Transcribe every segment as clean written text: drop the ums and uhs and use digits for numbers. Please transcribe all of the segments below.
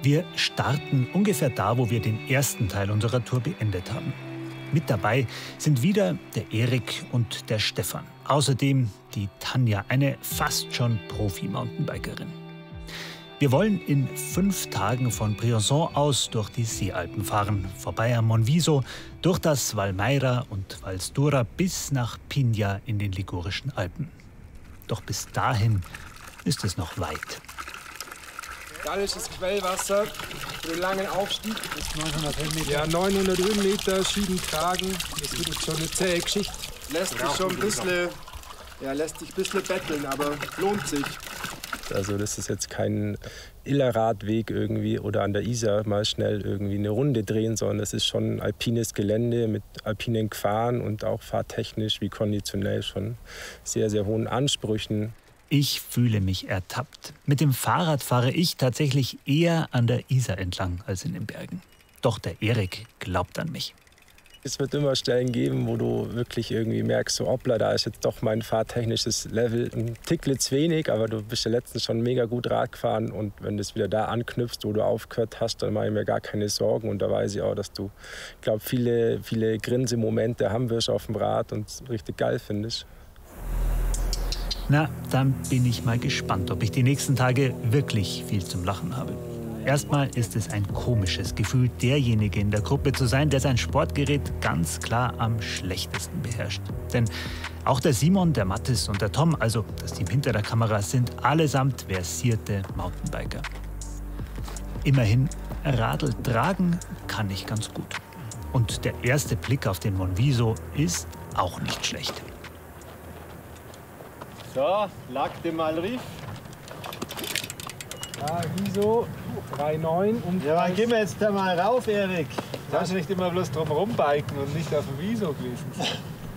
Wir starten ungefähr da, wo wir den ersten Teil unserer Tour beendet haben. Mit dabei sind wieder der Erik und der Stefan. Außerdem die Tanja, eine fast schon Profi-Mountainbikerin. Wir wollen in 5 Tagen von Briançon aus durch die Seealpen fahren, vorbei am Monviso, durch das Valmeira und Valstura bis nach Pigna in den Ligurischen Alpen. Doch bis dahin ist es noch weit. Gallisches Quellwasser für den langen Aufstieg. Das ist 900 Höhenmeter. Ja, 900 Höhenmeter, Schieben tragen. Das wird jetzt schon eine zähe Geschichte. Lässt sich schon ein bisschen, lässt sich ein bisschen betteln, aber lohnt sich. Also das ist jetzt kein Illerradweg irgendwie oder an der Isar mal schnell irgendwie eine Runde drehen, sondern es ist schon alpines Gelände mit alpinen Gefahren und auch fahrtechnisch wie konditionell schon sehr, sehr hohen Ansprüchen. Ich fühle mich ertappt. Mit dem Fahrrad fahre ich tatsächlich eher an der Isar entlang als in den Bergen. Doch der Erik glaubt an mich. Es wird immer Stellen geben, wo du wirklich irgendwie merkst, so hoppla, da ist jetzt doch mein fahrtechnisches Level ein Tickel zu wenig, aber du bist ja letztens schon mega gut Rad gefahren und wenn du es wieder da anknüpfst, wo du aufgehört hast, dann mache ich mir gar keine Sorgen und da weiß ich auch, dass du, ich glaube, viele Grinsemomente haben wirst auf dem Rad und es richtig geil findest. Na, dann bin ich mal gespannt, ob ich die nächsten Tage wirklich viel zum Lachen habe. Erstmal ist es ein komisches Gefühl, derjenige in der Gruppe zu sein, der sein Sportgerät ganz klar am schlechtesten beherrscht. Denn auch der Simon, der Mathis und der Tom, also das Team hinter der Kamera, sind allesamt versierte Mountainbiker. Immerhin, Radl tragen kann ich ganz gut. Und der erste Blick auf den Monviso ist auch nicht schlecht. So, Lac de Malrive. Ja, Viso 3,9. Ja, dann gehen wir jetzt da mal rauf, Erik. Kannst du nicht immer bloß drum rumbiken und nicht auf dem Viso gewesen.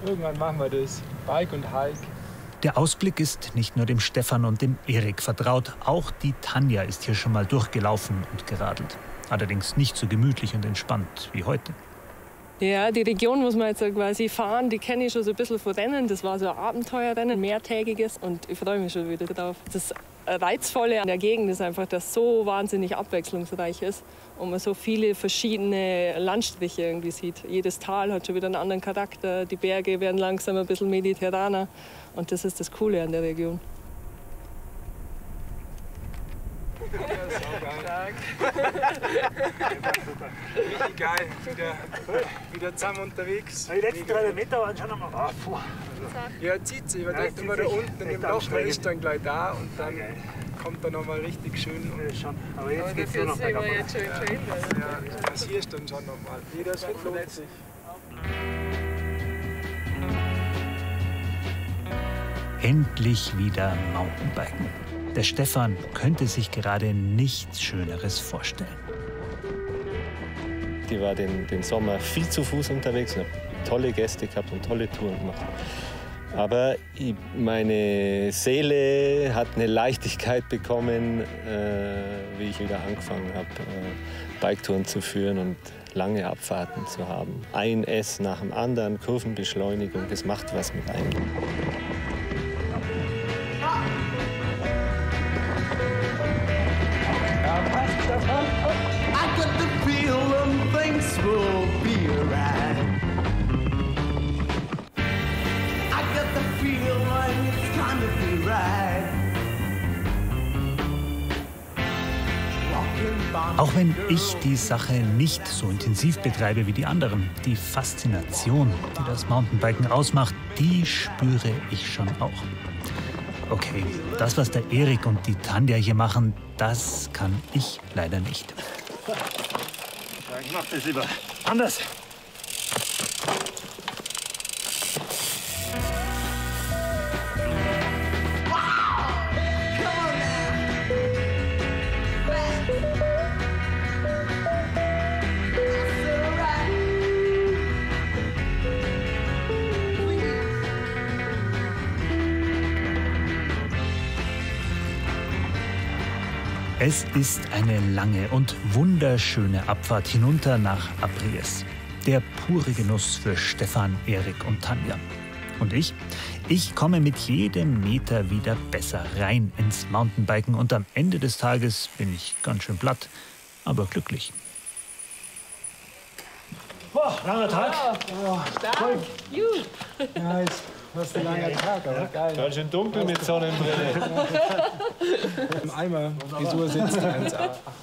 Irgendwann machen wir das. Bike und Hike. Der Ausblick ist nicht nur dem Stefan und dem Erik vertraut. Auch die Tanja ist hier schon mal durchgelaufen und geradelt. Allerdings nicht so gemütlich und entspannt wie heute. Ja, die Region muss man jetzt quasi fahren, die kenne ich schon so ein bisschen von Rennen. Das war so ein Abenteuerrennen, mehrtägiges und ich freue mich schon wieder drauf. Das Reizvolle an der Gegend ist einfach, dass es so wahnsinnig abwechslungsreich ist und man so viele verschiedene Landstriche irgendwie sieht. Jedes Tal hat schon wieder einen anderen Charakter, die Berge werden langsam ein bisschen mediterraner und das ist das Coole an der Region. Richtig geil, wieder zusammen unterwegs. Die letzten 300 Meter waren schon einmal. Ja, zieht sich. Man denkt immer da unten in dem Loch, man ist dann gleich da und dann kommt er noch mal richtig schön. Aber jetzt geht's nur noch bergab. Ja, das hier ist dann schon noch mal. Jeder Schritt lohnt sich. Endlich wieder Mountainbiken. Der Stefan könnte sich gerade nichts Schöneres vorstellen. Ich war den Sommer viel zu Fuß unterwegs und habe tolle Gäste gehabt und tolle Touren gemacht. Aber meine Seele hat eine Leichtigkeit bekommen, wie ich wieder angefangen habe, Biketouren zu führen und lange Abfahrten zu haben. Ein S nach dem anderen, Kurvenbeschleunigung, das macht was mit einem. I got the feeling things will be right. I got the feeling it's gonna be right. Auch wenn ich die Sache nicht so intensiv betreibe wie die anderen, die Faszination, die das Mountainbiken ausmacht, die spüre ich schon auch. Okay, das, was der Erik und die Tanja hier machen, das kann ich leider nicht. Ich mach das lieber anders. Es ist eine lange und wunderschöne Abfahrt hinunter nach Abriès. Der pure Genuss für Stefan, Erik und Tanja. Und ich komme mit jedem Meter wieder besser rein ins Mountainbiken und am Ende des Tages bin ich ganz schön platt. aber glücklich. Boah, langer Tag. Ja, jetzt hast du einen langen Tag, aber geil. Ganz schön dunkel mit Sonnenbrille. Im Eimer Frisur sitzt die in 8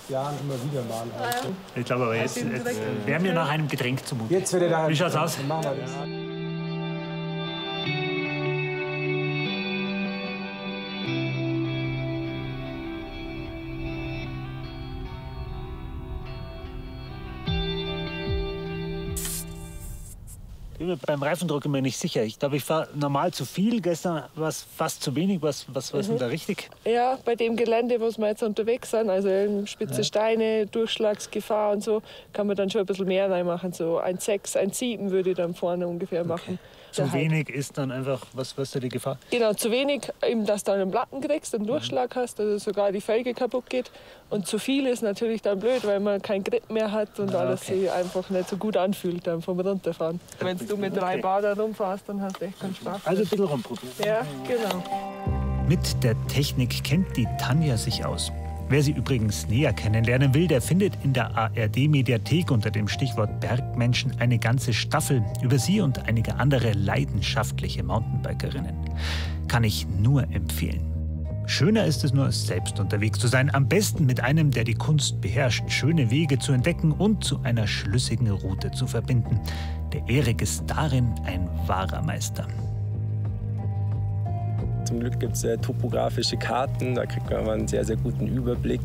Jahren immer wieder mal. Also. Ich glaube aber jetzt wäre mir nach einem Getränk zumute. Jetzt wird er da. Wie schaut's aus? Machen wir das. Ich bin mir beim Reifendruck immer nicht sicher. Ich glaube, ich fahre normal zu viel. Gestern war es fast zu wenig. Was ist denn da richtig? Ja, bei dem Gelände, wo wir jetzt unterwegs sind, also spitze Steine, Durchschlagsgefahr und so, kann man dann schon ein bisschen mehr reinmachen. So 1,6, 1,7 würde ich dann vorne ungefähr machen. Zu wenig ist dann einfach, was ist da die Gefahr? Genau, zu wenig, eben, dass du einen Platten kriegst, einen Durchschlag hast, also sogar die Felge kaputt geht. Und zu viel ist natürlich dann blöd, weil man keinen Grip mehr hat und alles sich einfach nicht so gut anfühlt dann vom Runterfahren. Wenn du mit 3 Bar da rumfährst, dann hast du echt keinen Spaß. Also ein bisschen rumprobieren. Ja, genau. Mit der Technik kennt die Tanja sich aus. Wer sie übrigens näher kennenlernen will, der findet in der ARD-Mediathek unter dem Stichwort Bergmenschen eine ganze Staffel über sie und einige andere leidenschaftliche Mountainbikerinnen. Kann ich nur empfehlen. Schöner ist es nur, selbst unterwegs zu sein. Am besten mit einem, der die Kunst beherrscht, schöne Wege zu entdecken und zu einer schlüssigen Route zu verbinden. Der Erik ist darin ein wahrer Meister. Zum Glück gibt es topografische Karten, da kriegt man einen sehr, sehr guten Überblick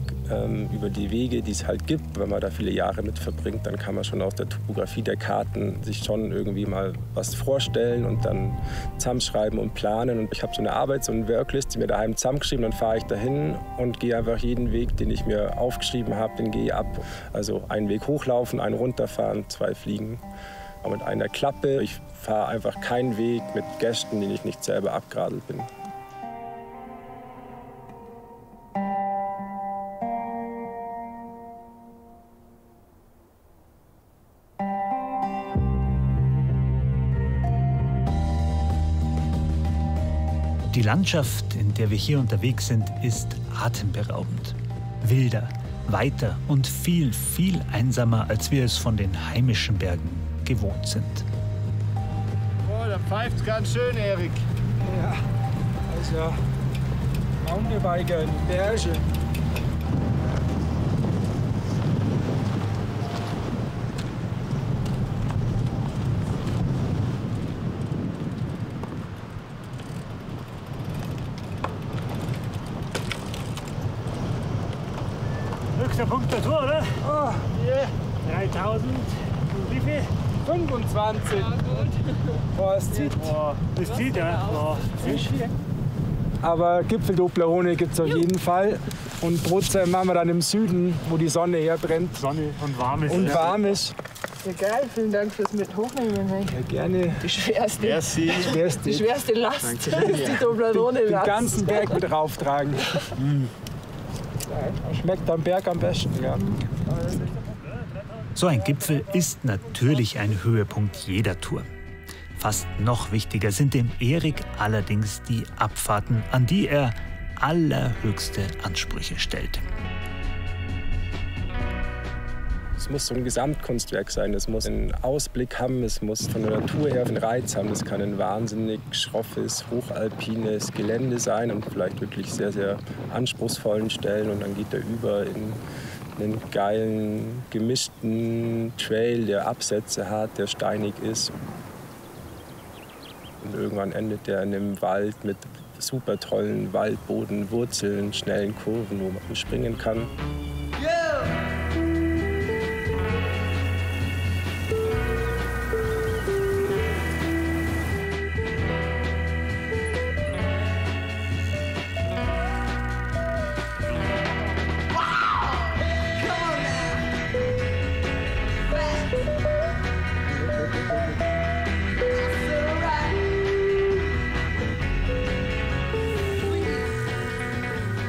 über die Wege, die es halt gibt. Wenn man da viele Jahre mit verbringt, dann kann man schon aus der Topografie der Karten sich schon irgendwie mal was vorstellen und dann zusammenschreiben und planen. Und ich habe so eine Arbeit, so eine Worklist, die mir daheim zusammengeschrieben, dann fahre ich dahin und gehe einfach jeden Weg, den ich mir aufgeschrieben habe, den gehe ich ab. Also einen Weg hochlaufen, einen runterfahren, 2 fliegen. Aber mit einer Klappe. Ich fahre einfach keinen Weg mit Gästen, den ich nicht selber abgeradelt bin. Die Landschaft, in der wir hier unterwegs sind, ist atemberaubend. Wilder, weiter und viel, viel einsamer, als wir es von den heimischen Bergen gewohnt sind. Oh, da pfeift's ganz schön, Erik. Ja, also Mountainbiker in Berge. Höchster Punkt der Tour, oder? Oh, Hier, 3000. Wie viel? 25. Boah, es zieht. Oh, das zieht, ja. Oh, Fisch. Aber Gipfeldoblerone gibt es auf jeden Fall. Und Brotzeit machen wir dann im Süden, wo die Sonne herbrennt Sonne und warm ist. und warm ist. Ja, geil, vielen Dank fürs mit hochnehmen. Hey. Ja, gerne. Die schwerste Die Last ist die Toblerone. Den ganzen Berg mit rauftragen. Schmeckt am Berg am besten, ja. So ein Gipfel ist natürlich ein Höhepunkt jeder Tour. Fast noch wichtiger sind dem Erik allerdings die Abfahrten, an die er allerhöchste Ansprüche stellt. Es muss so ein Gesamtkunstwerk sein, es muss einen Ausblick haben, es muss von der Natur her einen Reiz haben. Es kann ein wahnsinnig schroffes, hochalpines Gelände sein und vielleicht wirklich sehr, sehr anspruchsvollen Stellen. Und dann geht er über in einen geilen, gemischten Trail, der Absätze hat, der steinig ist. Und irgendwann endet er in einem Wald mit super tollen Waldboden, Wurzeln, schnellen Kurven, wo man springen kann.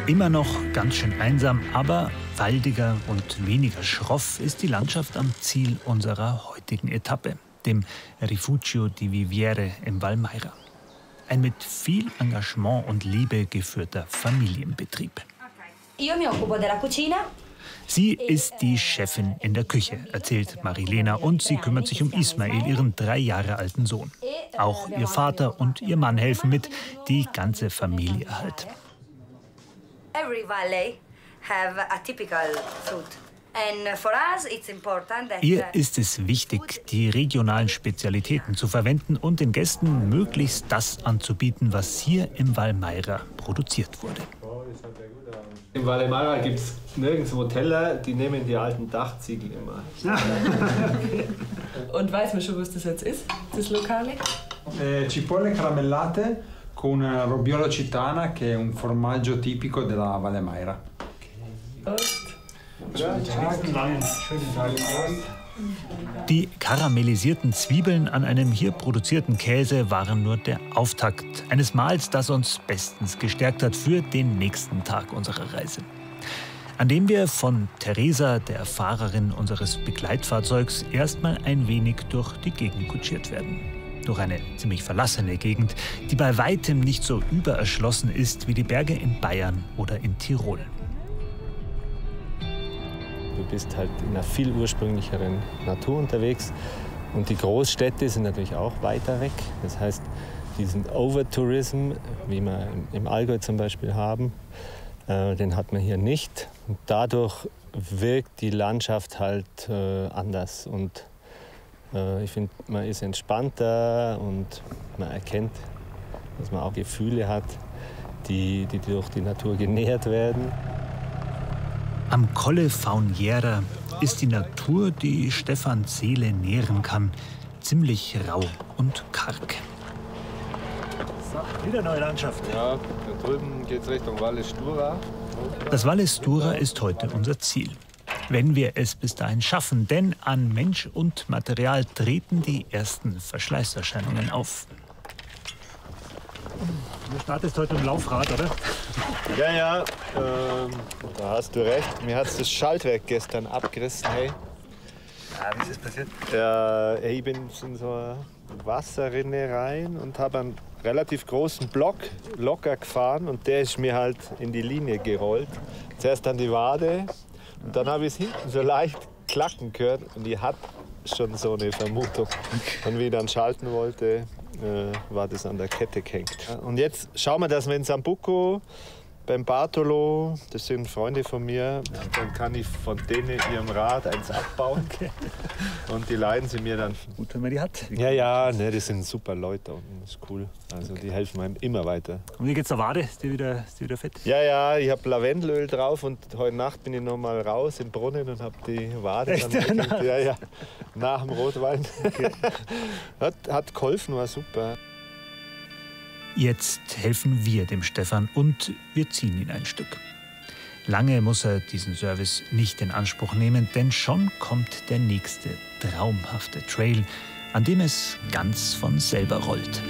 Immer noch ganz schön einsam, aber waldiger und weniger schroff ist die Landschaft am Ziel unserer heutigen Etappe, dem Rifugio di Viviere im Val Maira. Ein mit viel Engagement und Liebe geführter Familienbetrieb. Io mi occupo della cucina. Sie ist die Chefin in der Küche, erzählt Marilena, und sie kümmert sich um Ismail, ihren 3 Jahre alten Sohn. Auch ihr Vater und ihr Mann helfen mit, die ganze Familie halt. Every valley have a typical food. And for us it's important that Ihr ist es wichtig, die regionalen Spezialitäten zu verwenden und den Gästen möglichst das anzubieten, was hier im Valmaira produziert wurde. Im Valmaira gibt es nirgendwo Teller, die nehmen die alten Dachziegel immer. Und weiß man schon, was das jetzt ist, das Lokale? Cipolle caramellate con Robbiolo Cittana, che è un formaggio tipico della Valmaira. Die karamellisierten Zwiebeln an einem hier produzierten Käse waren nur der Auftakt eines Mahls, das uns bestens gestärkt hat für den nächsten Tag unserer Reise. An dem wir von Teresa, der Fahrerin unseres Begleitfahrzeugs, erstmal ein wenig durch die Gegend kutschiert werden. Durch eine ziemlich verlassene Gegend, die bei weitem nicht so übererschlossen ist wie die Berge in Bayern oder in Tirol. Du bist halt in einer viel ursprünglicheren Natur unterwegs und die Großstädte sind natürlich auch weiter weg. Das heißt, diesen Overtourism, wie wir im Allgäu zum Beispiel haben, den hat man hier nicht. Und dadurch wirkt die Landschaft halt anders. Und ich finde, man ist entspannter und man erkennt, dass man auch Gefühle hat, die durch die Natur genährt werden. Am Colle Fauniera ist die Natur, die Stefans Seele nähren kann, ziemlich rau und karg. Wieder neue Landschaft. Ja, da drüben geht es Richtung Valle Stura. Das Valle Stura ist heute unser Ziel. Wenn wir es bis dahin schaffen, denn an Mensch und Material treten die ersten Verschleißerscheinungen auf. Du startest heute im Laufrad, oder? Ja, da hast du recht. Mir hat das Schaltwerk gestern abgerissen. Hey. Ja, wie ist das passiert? Ja, ich bin in so eine Wasserrinne rein und habe einen relativ großen Block locker gefahren und der ist mir halt in die Linie gerollt. Zuerst an die Wade und dann habe ich es hinten so leicht klacken gehört und ich hatte schon so eine Vermutung. Und wie ich dann schalten wollte, war das an der Kette gehängt. Und jetzt schauen wir, dass wir in Sambuco beim Bartolo, das sind Freunde von mir, dann kann ich von denen ihrem Rad eins abbauen. Okay. Und die leihen sie mir dann. Gut, wenn man die hat. Ja, ne, das sind super Leute unten, das ist cool. Also die helfen einem immer weiter. Und wie geht's der Wade? Ist die wieder fit? Ja, ich habe Lavendelöl drauf und heute Nacht bin ich noch mal raus im Brunnen und habe die Wade dann ja, nach dem Rotwein. Okay. hat geholfen, war super. Jetzt helfen wir dem Stefan und wir ziehen ihn ein Stück. Lange muss er diesen Service nicht in Anspruch nehmen, denn schon kommt der nächste traumhafte Trail, an dem es ganz von selber rollt.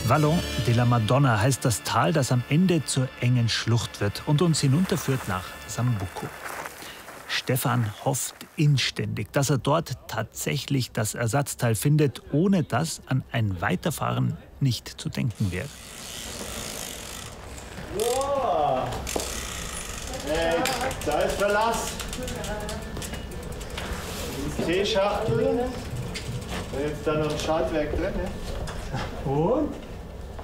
Vallon de la Madonna heißt das Tal, das am Ende zur engen Schlucht wird und uns hinunterführt nach Sambuco. Stefan hofft inständig, dass er dort tatsächlich das Ersatzteil findet, ohne dass an ein Weiterfahren nicht zu denken wäre. Oh. Hey, da ist Verlass. Teeschachtel. Jetzt da noch ein Schaltwerk drin. Ne? Und?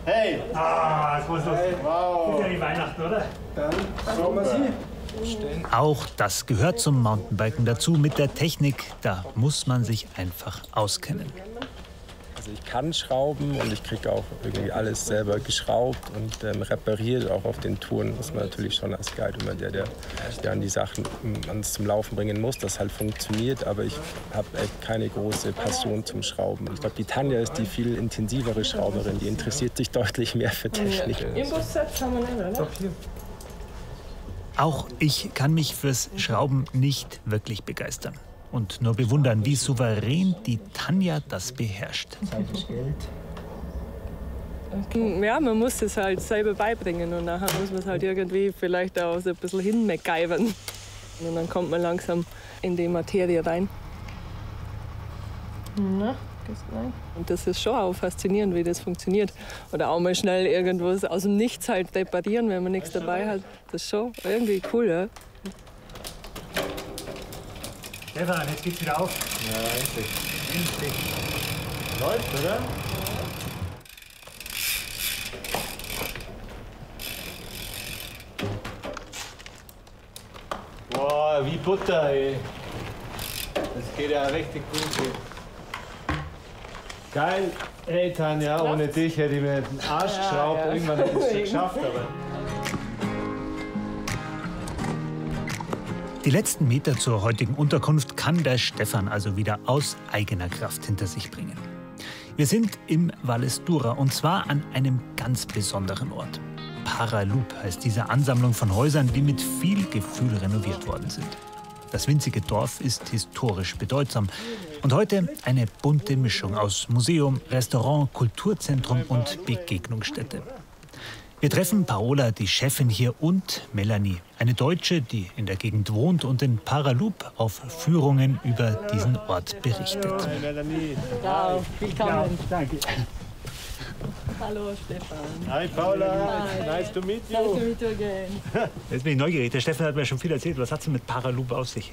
Hey! Ah, das muss doch. Wow! Ist ja die Weihnachten, oder? Dann schauen wir sie. Auch das gehört zum Mountainbiken dazu. Mit der Technik, da muss man sich einfach auskennen. Also ich kann schrauben und ich kriege auch irgendwie alles selber geschraubt und repariert. Auch auf den Touren ist man natürlich schon als Guide immer der an die Sachen ans zum Laufen bringen muss, das halt funktioniert. Aber ich habe echt keine große Passion zum Schrauben. Ich glaube, die Tanja ist die viel intensivere Schrauberin. Die interessiert sich deutlich mehr für Technik. Im Bussatz haben wir nicht, oder? Auch ich kann mich fürs Schrauben nicht wirklich begeistern. Und nur bewundern, wie souverän die Tanja das beherrscht. Ja, man muss es halt selber beibringen und nachher muss man es halt irgendwie vielleicht auch so ein bisschen hinmacgyvern. Und dann kommt man langsam in die Materie rein. Na, und das ist schon auch faszinierend, wie das funktioniert. Oder auch mal schnell irgendwas aus dem Nichts halt reparieren, wenn man nichts dabei hat. Das ist schon irgendwie cool, ja. Stefan, jetzt geht's wieder auf. Ja, endlich. Läuft, oder? Boah, wie Butter, ey. Das geht ja richtig gut. Ey. Geil. Ey, Tanja, ohne dich hätte ich mir den Arsch geschraubt. Ja. Irgendwann hätte ich es geschafft, aber... Die letzten Meter zur heutigen Unterkunft kann der Stefan also wieder aus eigener Kraft hinter sich bringen. Wir sind im Valles d'Ura und zwar an einem ganz besonderen Ort. Paralup heißt diese Ansammlung von Häusern, die mit viel Gefühl renoviert worden sind. Das winzige Dorf ist historisch bedeutsam und heute eine bunte Mischung aus Museum, Restaurant, Kulturzentrum und Begegnungsstätte. Wir treffen Paola, die Chefin hier, und Melanie, eine Deutsche, die in der Gegend wohnt und in Paralup auf Führungen über diesen Ort berichtet. Hey, Melanie. Ja, willkommen. Ja, danke. Hallo Stefan. Hi, Paula. Hi. Nice to meet you. Nice to meet you again. Jetzt bin ich neugierig. Der Stefan hat mir schon viel erzählt. Was hat es mit Paralup auf sich?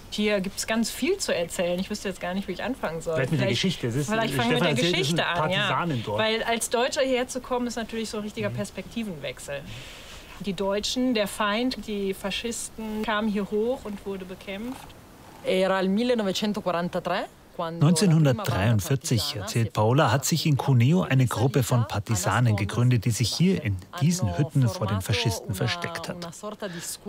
Hier gibt es ganz viel zu erzählen. Ich wüsste jetzt gar nicht, wie ich anfangen soll. Vielleicht mit der Geschichte. Vielleicht fangen wir mit der Geschichte an. Ja. Partisanendorf. Weil als Deutscher hierher zu kommen, ist natürlich so ein richtiger Perspektivenwechsel. Die Deutschen, der Feind, die Faschisten, kamen hier hoch und wurde bekämpft. Era il 1943. 1943, erzählt Paola, hat sich in Cuneo eine Gruppe von Partisanen gegründet, die sich hier in diesen Hütten vor den Faschisten versteckt hat.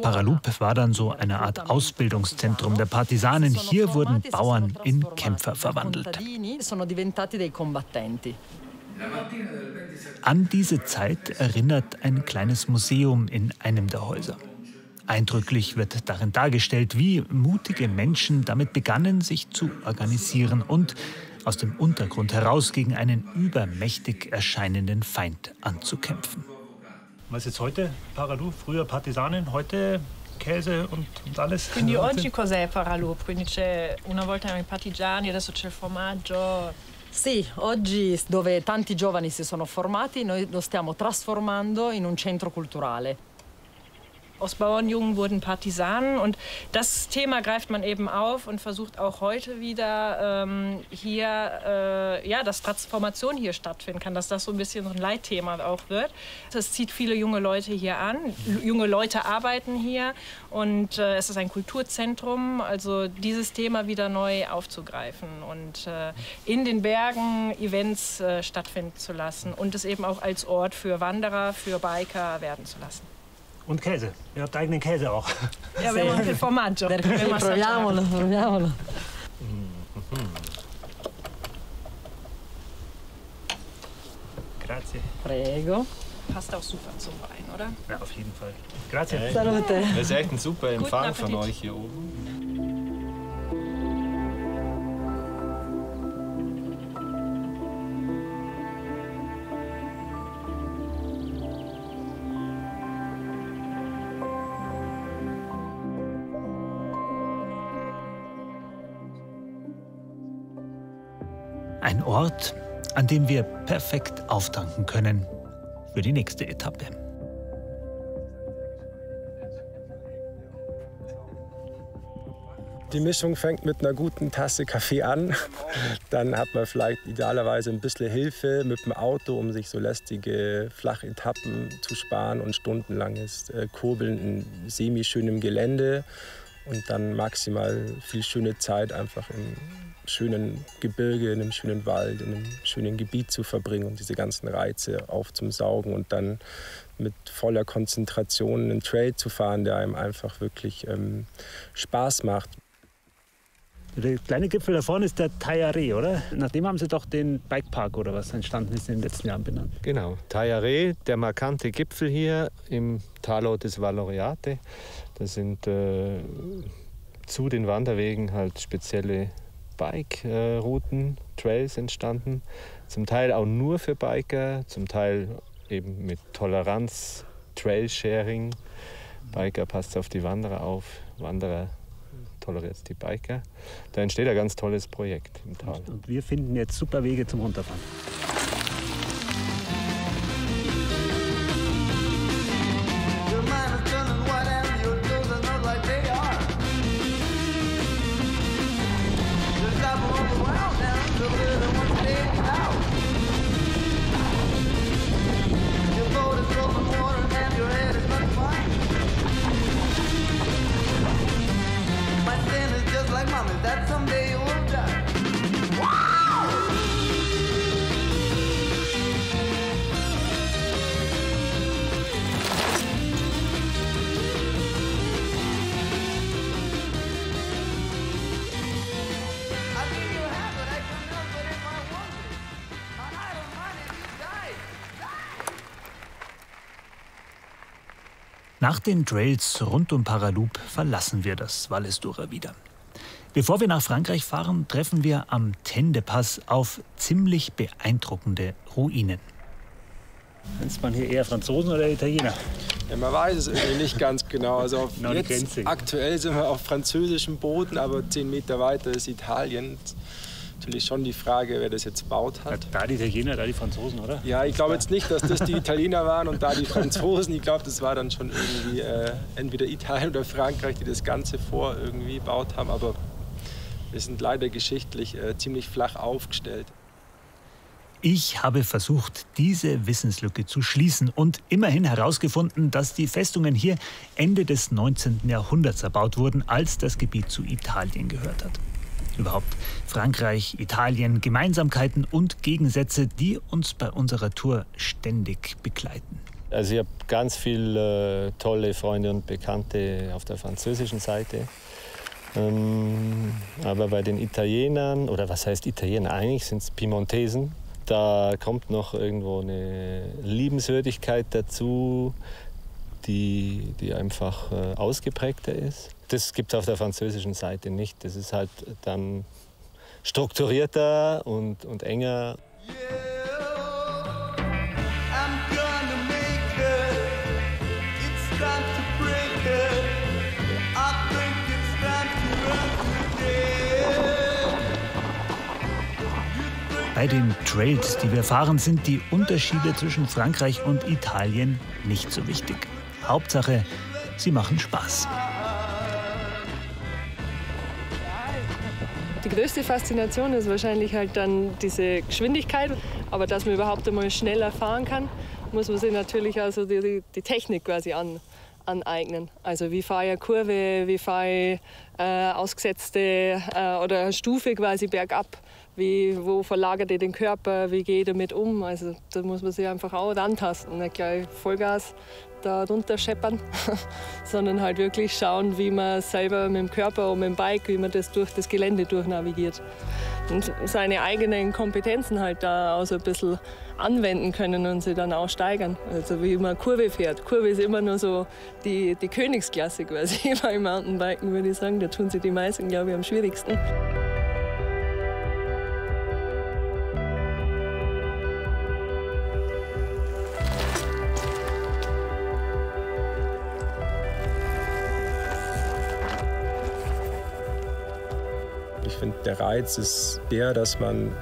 Paralup war dann so eine Art Ausbildungszentrum der Partisanen. Hier wurden Bauern in Kämpfer verwandelt. An diese Zeit erinnert ein kleines Museum in einem der Häuser. Eindrücklich wird darin dargestellt, wie mutige Menschen damit begannen, sich zu organisieren und aus dem Untergrund heraus gegen einen übermächtig erscheinenden Feind anzukämpfen. Was ist jetzt heute? Paralup, früher Partisanen, heute Käse und alles? Quindi oggi cos'è Paralup? Quindi c'è una volta i partigiani, adesso c'è il formaggio. Sì, oggi dove tanti giovani si sono formati, noi lo stiamo trasformando in un centro culturale. Aus Bauernjungen wurden Partisanen und das Thema greift man eben auf und versucht auch heute wieder dass Transformation hier stattfinden kann, dass das so ein bisschen so ein Leitthema auch wird. Das zieht viele junge Leute hier an, junge Leute arbeiten hier und es ist ein Kulturzentrum, also dieses Thema wieder neu aufzugreifen und in den Bergen Events stattfinden zu lassen und es eben auch als Ort für Wanderer, für Biker werden zu lassen. Und Käse. Ihr habt eigenen Käse auch. Ja, wir haben Formaggio. Proviamolo, proviamolo. Grazie. Prego. Passt auch super zum Wein, oder? Ja, auf jeden Fall. Grazie. Hey. Salute. Das ist echt ein super Empfang von Appetit. euch hier oben. Ein Ort, an dem wir perfekt auftanken können für die nächste Etappe. Die Mischung fängt mit einer guten Tasse Kaffee an. Dann hat man vielleicht idealerweise ein bisschen Hilfe mit dem Auto, um sich so lästige Flachetappen zu sparen und stundenlanges Kurbeln in semi-schönem Gelände. Und dann maximal viel schöne Zeit einfach im schönen Gebirge, in einem schönen Wald, in einem schönen Gebiet zu verbringen und diese ganzen Reize aufzusaugen und dann mit voller Konzentration einen Trail zu fahren, der einem einfach wirklich Spaß macht. Der kleine Gipfel da vorne ist der Tayare, oder? Nachdem haben Sie doch den Bikepark oder was entstanden ist in den letzten Jahren benannt. Genau, Tayare, der markante Gipfel hier im Talort des Valoriate. Da sind zu den Wanderwegen halt spezielle Bike-Routen, Trails entstanden. Zum Teil auch nur für Biker, zum Teil eben mit Toleranz, Trail-Sharing. Biker passt auf die Wanderer auf, Wanderer toleriert die Biker. Da entsteht ein ganz tolles Projekt im Tal. Und wir finden jetzt super Wege zum Runterfahren. Nach den Trails rund um Paraloop verlassen wir das Val d'Istura wieder. Bevor wir nach Frankreich fahren, treffen wir am Tendepass auf ziemlich beeindruckende Ruinen. Ist man hier eher Franzosen oder Italiener? Ja, man weiß es irgendwie nicht ganz genau. Also aktuell sind wir auf französischem Boden, aber 10 Meter weiter ist Italien. Natürlich schon die Frage, wer das jetzt baut hat. Da die Italiener, da die Franzosen, oder? Ja, ich glaube jetzt nicht, dass das die Italiener waren und da die Franzosen. Ich glaube, das war dann schon irgendwie entweder Italien oder Frankreich, die das Ganze irgendwie gebaut haben. Aber wir sind leider geschichtlich ziemlich flach aufgestellt. Ich habe versucht, diese Wissenslücke zu schließen und immerhin herausgefunden, dass die Festungen hier Ende des 19. Jahrhunderts erbaut wurden, als das Gebiet zu Italien gehört hat. Überhaupt Frankreich, Italien, Gemeinsamkeiten und Gegensätze, die uns bei unserer Tour ständig begleiten. Also ich habe ganz viele tolle Freunde und Bekannte auf der französischen Seite. Aber bei den Italienern, oder was heißt Italiener? Eigentlich sind es Piemontesen. Da kommt noch irgendwo eine Liebenswürdigkeit dazu, die einfach ausgeprägter ist. Das gibt es auf der französischen Seite nicht. Das ist halt dann strukturierter und enger. Bei den Trails, die wir fahren, sind die Unterschiede zwischen Frankreich und Italien nicht so wichtig. Hauptsache, sie machen Spaß. Die größte Faszination ist wahrscheinlich halt dann diese Geschwindigkeit. Aber dass man überhaupt einmal schneller fahren kann, muss man sich natürlich also die Technik quasi aneignen. Also wie fahre ich eine Kurve, wie fahre ich ausgesetzte oder eine Stufe quasi bergab. Wo verlagert ihr den Körper, wie gehe ich damit um? Also da muss man sich einfach auch rantasten, nicht gleich Vollgas da runter scheppern, sondern halt wirklich schauen, wie man selber mit dem Körper und mit dem Bike, wie man das durch das Gelände durchnavigiert. Und seine eigenen Kompetenzen halt da auch so ein bisschen anwenden können und sie dann auch steigern. Also wie man Kurve fährt. Kurve ist immer nur so die Königsklasse quasi beim Mountainbiken, würde ich sagen. Da tun sie die meisten, glaube ich, am schwierigsten. Ich finde, der Reiz ist der, dass man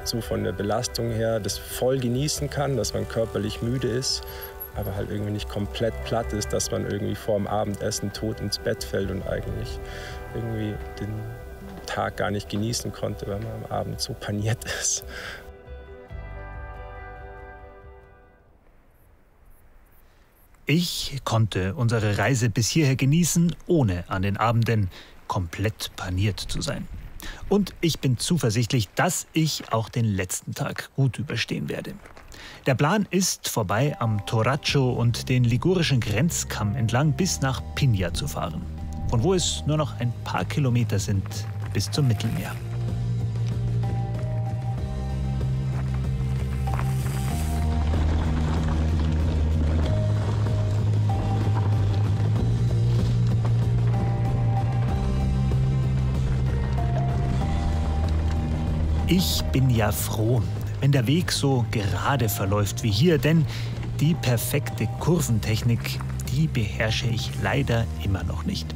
so von der Belastung her das voll genießen kann, dass man körperlich müde ist aber halt irgendwie nicht komplett platt ist, dass man irgendwie vorm Abendessen tot ins Bett fällt und eigentlich irgendwie den Tag gar nicht genießen konnte, weil man am Abend so paniert ist. Ich konnte unsere Reise bis hierher genießen, ohne an den Abenden komplett paniert zu sein. Und ich bin zuversichtlich, dass ich auch den letzten Tag gut überstehen werde. Der Plan ist, vorbei am Toraccio und den ligurischen Grenzkamm entlang bis nach Pigna zu fahren, von wo es nur noch ein paar Kilometer sind bis zum Mittelmeer. Ich bin ja froh, wenn der Weg so gerade verläuft wie hier, denn die perfekte Kurventechnik, die beherrsche ich leider immer noch nicht.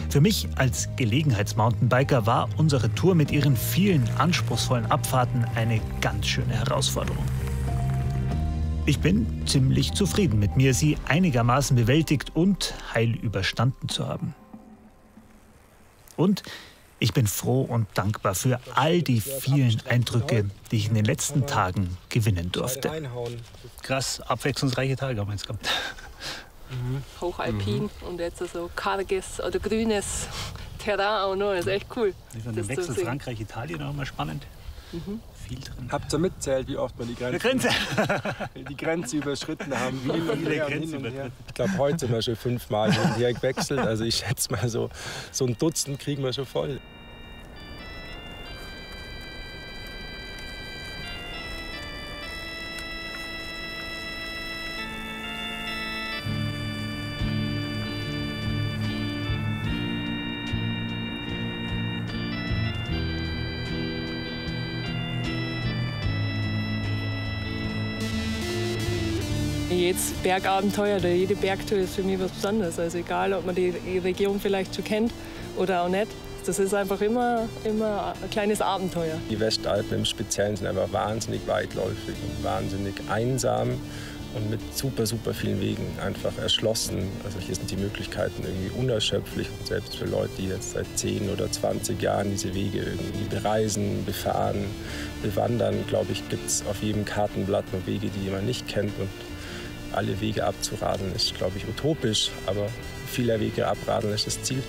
Für mich als Gelegenheits-Mountainbiker war unsere Tour mit ihren vielen anspruchsvollen Abfahrten eine ganz schöne Herausforderung. Ich bin ziemlich zufrieden mit mir, sie einigermaßen bewältigt und heil überstanden zu haben. Und ich bin froh und dankbar für all die vielen Eindrücke, die ich in den letzten Tagen gewinnen durfte. Krass, abwechslungsreiche Tage haben wir jetzt gehabt. Hochalpin und jetzt so karges oder grünes Terrain auch noch. Das ist echt cool. Der Wechsel Frankreich-Italien auch immer spannend. Viel drin. Habt ihr mitzählt, wie oft wir die Grenze überschritten haben? Ich glaube, heute sind wir schon 5 Mal hin und her gewechselt. Also ich schätze mal so ein Dutzend kriegen wir schon voll. Jedes Bergabenteuer oder jede Bergtour ist für mich was Besonderes. Also egal, ob man die Region vielleicht schon kennt oder auch nicht. Das ist einfach immer ein kleines Abenteuer. Die Westalpen im Speziellen sind einfach wahnsinnig weitläufig und wahnsinnig einsam und mit super vielen Wegen einfach erschlossen. Also hier sind die Möglichkeiten irgendwie unerschöpflich und selbst für Leute, die jetzt seit 10 oder 20 Jahren diese Wege irgendwie bereisen, befahren, bewandern, glaube ich, gibt es auf jedem Kartenblatt noch Wege, die man nicht kennt. Und alle Wege abzuradeln ist, glaube ich, utopisch, aber vieler Wege abradeln ist das Ziel.